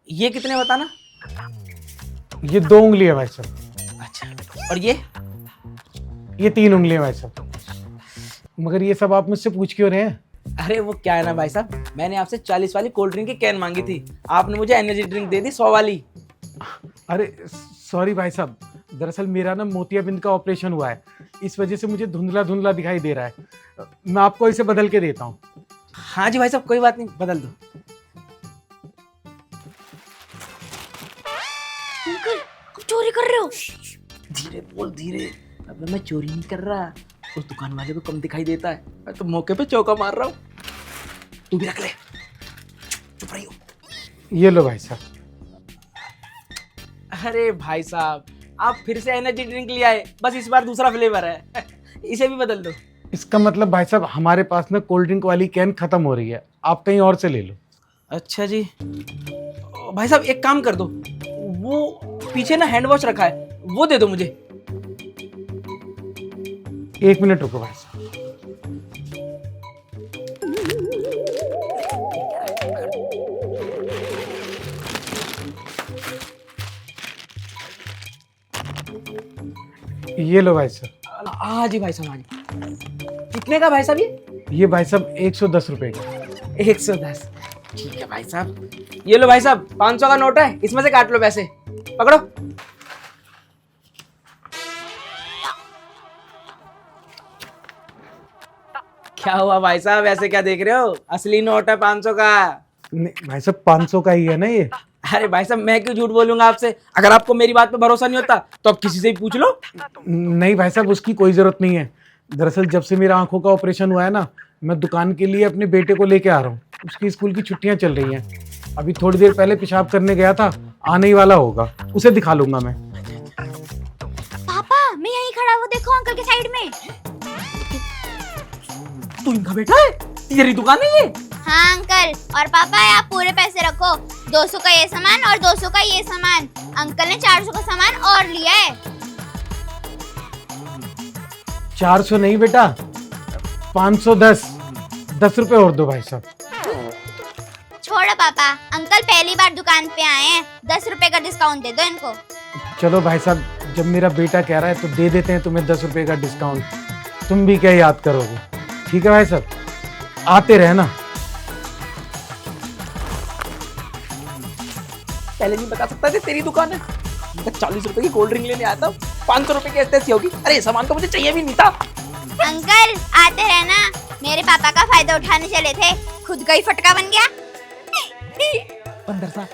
ये कितने बताना? ये 2 उंगली है भाई साहब। अच्छा, और ये 3 उंगली है भाई साहब। मगर ये सब आप मुझसे पूछ क्यों रहे हैं? अरे वो क्या है ना भाई साहब, मैंने आपसे 40 वाली कोल्ड ड्रिंक की कैन मांगी थी, आपने मुझे एनर्जी ड्रिंक दे दी 100 वाली। अरे सॉरी भाई साहब, दरअसल मेरा ना मोतियाबिंद का ऑपरेशन हुआ है, इस वजह से मुझे धुंधला धुंधला दिखाई दे रहा है। मैं आपको इसे बदल के देता हूँ। हाँ जी भाई साहब, कोई बात नहीं, बदल दो। अंकल आप चोरी कर रहे हो? धीरे बोल, धीरे। अब मैं चोरी नहीं कर रहा, उस दुकान वाले को कम दिखाई देता है, मैं तो मौके पे चौका मार रहा हूँ। तू भी रख ले, चुप रही हो। ये लो भाई साहब। अरे भाई साहब, आप फिर से एनर्जी ड्रिंक ले आए, बस इस बार दूसरा फ्लेवर है। इसे भी बदल दो। इसका मतलब भाई साहब हमारे पास ना कोल्ड ड्रिंक वाली कैन खत्म हो रही है, आप कहीं और से ले लो। अच्छा जी। भाई साहब एक काम कर दो, वो पीछे ना हैंड वॉश रखा है, वो दे दो मुझे। 1 मिनट रुको भाई साहब। ये लो भाई साहब। हाँ जी भाई साहब, हाँ जी। कितने का भाई साहब ये भाई साहब 110 रुपए का। 110। ठीक है भाई साहब, ये लो भाई साहब, 500 का नोट है, इसमें से काट लो पैसे, पकड़ो। क्या हुआ भाई साहब, ऐसे क्या देख रहे हो? असली नोट है 500 का। नहीं भाई साहब 500 का ही है ना ये। अरे भाई साहब मैं क्यों झूठ बोलूंगा आपसे? अगर आपको मेरी बात पे भरोसा नहीं होता तो आप किसी से भी पूछ लो। नहीं भाई साहब उसकी कोई जरूरत नहीं है। दरअसल जब से मेरा आंखों का ऑपरेशन हुआ है ना, मैं दुकान के लिए अपने बेटे को लेके आ रहा हूँ। उसकी स्कूल की छुट्टियां चल रही हैं। अभी थोड़ी देर पहले पेशाब करने गया था, आने ही वाला होगा, उसे दिखा लूंगा मैं। पापा मैं यहीं खड़ा हूँ, देखो अंकल के साइड में। तू इनका बेटा है? तेरी दुकान है ये? हाँ अंकल, और पापा आप पूरे पैसे रखो, 200 का ये सामान और 200 का ये सामान। अंकल ने 400 का सामान और लिया है। 400 नहीं बेटा, 510। 10 रुपए और दो भाई साहब। छोड़ो पापा, अंकल पहली बार दुकान पे आए हैं, 10 रुपए का डिस्काउंट दे दो इनको। चलो भाई साहब, जब मेरा बेटा कह रहा है तो दे देते हैं तुम्हें 10 रुपए का डिस्काउंट। तुम भी क्या याद करोगे? ठीक है भाई साहब, आते रहना। पहले नहीं बता सकता था तेरी दुकान है? मैं 40 रुपए की कोल्ड ड्रिंक लेने आया था, 500 रुपए की ऐसी होगी। अरे सामान तो मुझे चाहिए भी नहीं था। अंकल आते रहना, मेरे पापा का फायदा उठाने चले थे, खुद का ही फटका बन गया। बंदर सा,